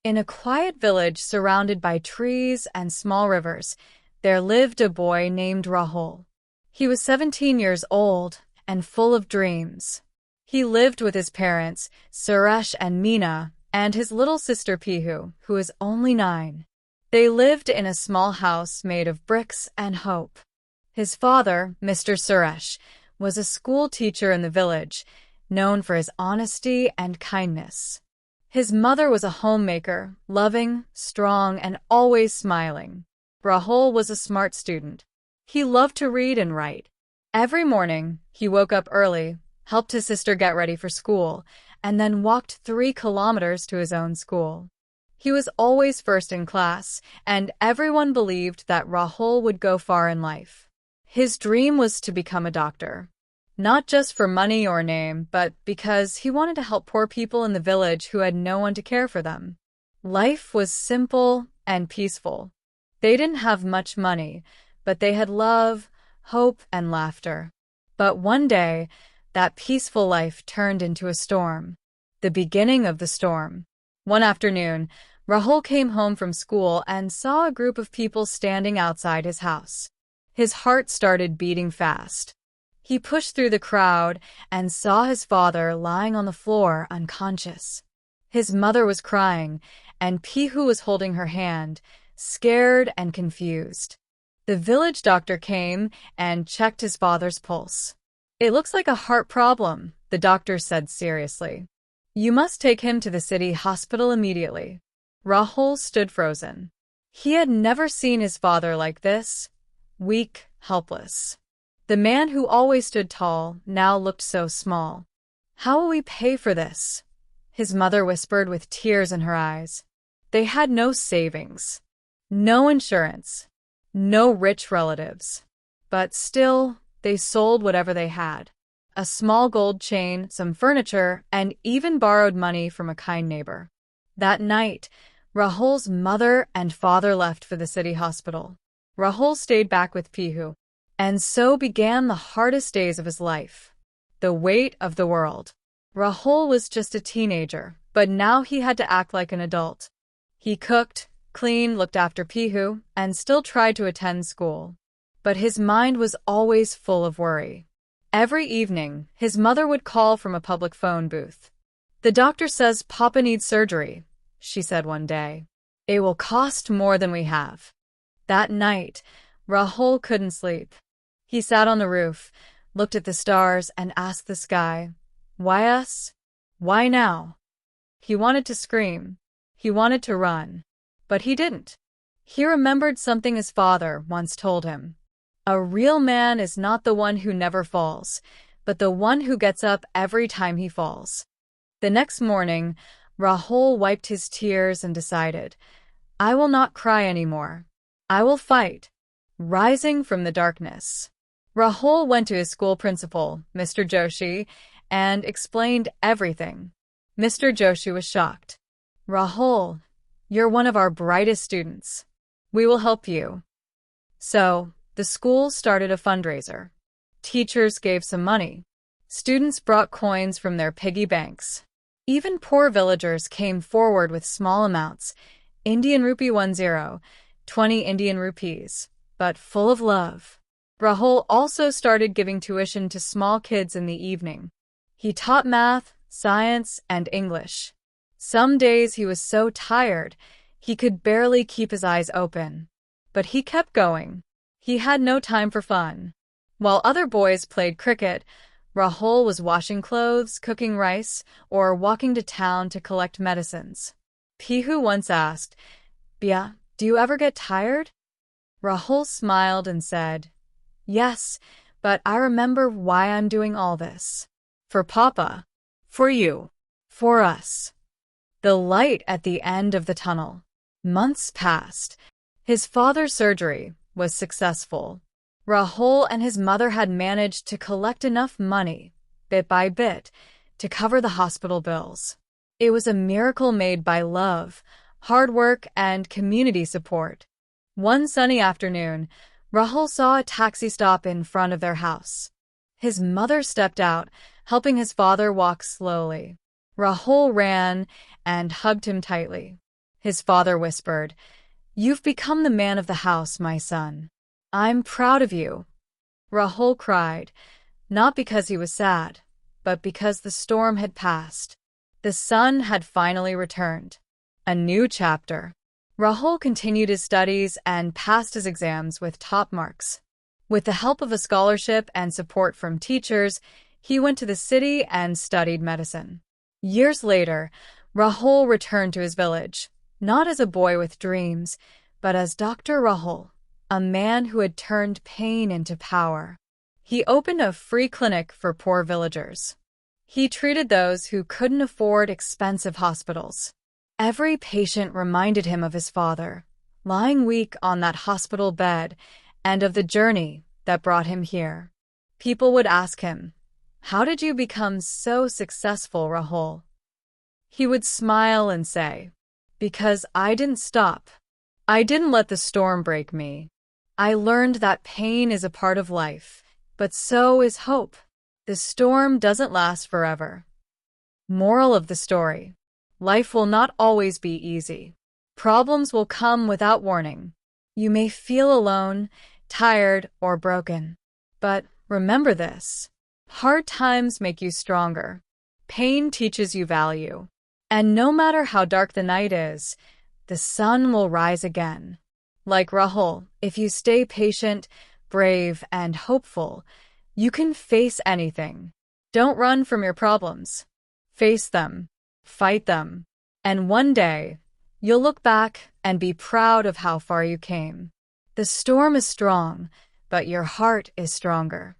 In a quiet village surrounded by trees and small rivers, there lived a boy named Rahul. He was 17 years old and full of dreams. He lived with his parents, Suresh and Meena, and his little sister Pihu, who was only 9. They lived in a small house made of bricks and hope. His father, Mr. Suresh, was a school teacher in the village, known for his honesty and kindness. His mother was a homemaker, loving, strong, and always smiling. Rahul was a smart student. He loved to read and write. Every morning, he woke up early, helped his sister get ready for school, and then walked 3 kilometers to his own school. He was always first in class, and everyone believed that Rahul would go far in life. His dream was to become a doctor. Not just for money or name, but because he wanted to help poor people in the village who had no one to care for them. Life was simple and peaceful. They didn't have much money, but they had love, hope, and laughter. But one day, that peaceful life turned into a storm. The beginning of the storm. One afternoon, Rahul came home from school and saw a group of people standing outside his house. His heart started beating fast. He pushed through the crowd and saw his father lying on the floor unconscious. His mother was crying, and Pihu was holding her hand, scared and confused. The village doctor came and checked his father's pulse. "It looks like a heart problem," the doctor said seriously. "You must take him to the city hospital immediately." Rahul stood frozen. He had never seen his father like this, weak, helpless. The man who always stood tall now looked so small. "How will we pay for this?" his mother whispered with tears in her eyes. They had no savings, no insurance, no rich relatives. But still, they sold whatever they had. A small gold chain, some furniture, and even borrowed money from a kind neighbor. That night, Rahul's mother and father left for the city hospital. Rahul stayed back with Pihu. And so began the hardest days of his life. The weight of the world. Rahul was just a teenager, but now he had to act like an adult. He cooked, cleaned, looked after Pihu, and still tried to attend school. But his mind was always full of worry. Every evening, his mother would call from a public phone booth. "The doctor says Papa needs surgery," she said one day. "It will cost more than we have." That night, Rahul couldn't sleep. He sat on the roof, looked at the stars, and asked the sky, "Why us? Why now?" He wanted to scream. He wanted to run. But he didn't. He remembered something his father once told him. "A real man is not the one who never falls, but the one who gets up every time he falls." The next morning, Rahul wiped his tears and decided, "I will not cry anymore. I will fight." Rising from the darkness, Rahul went to his school principal, Mr. Joshi, and explained everything. Mr. Joshi was shocked. "Rahul, you're one of our brightest students. We will help you." So, the school started a fundraiser. Teachers gave some money. Students brought coins from their piggy banks. Even poor villagers came forward with small amounts, Indian rupee 10, 20 Indian rupees, but full of love. Rahul also started giving tuition to small kids in the evening. He taught math, science, and English. Some days he was so tired, he could barely keep his eyes open. But he kept going. He had no time for fun. While other boys played cricket, Rahul was washing clothes, cooking rice, or walking to town to collect medicines. Pihu once asked, "Bia, do you ever get tired?" Rahul smiled and said, "Yes, but I remember why I'm doing all this. For Papa. For you. For us." The light at the end of the tunnel. Months passed. His father's surgery was successful. Rahul and his mother had managed to collect enough money, bit by bit, to cover the hospital bills. It was a miracle made by love, hard work, and community support. One sunny afternoon, Rahul saw a taxi stop in front of their house. His mother stepped out, helping his father walk slowly. Rahul ran and hugged him tightly. His father whispered, "You've become the man of the house, my son. I'm proud of you." Rahul cried, not because he was sad, but because the storm had passed. The sun had finally returned. A new chapter. Rahul continued his studies and passed his exams with top marks. With the help of a scholarship and support from teachers, he went to the city and studied medicine. Years later, Rahul returned to his village, not as a boy with dreams, but as Dr. Rahul, a man who had turned pain into power. He opened a free clinic for poor villagers. He treated those who couldn't afford expensive hospitals. Every patient reminded him of his father, lying weak on that hospital bed, and of the journey that brought him here. People would ask him, "How did you become so successful, Rahul?" He would smile and say, "Because I didn't stop. I didn't let the storm break me. I learned that pain is a part of life, but so is hope. The storm doesn't last forever." Moral of the story: life will not always be easy. Problems will come without warning. You may feel alone, tired, or broken. But remember this: hard times make you stronger. Pain teaches you value. And no matter how dark the night is, the sun will rise again. Like Rahul, if you stay patient, brave, and hopeful, you can face anything. Don't run from your problems. Face them, fight them, and one day, you'll look back and be proud of how far you came. The storm is strong, but your heart is stronger.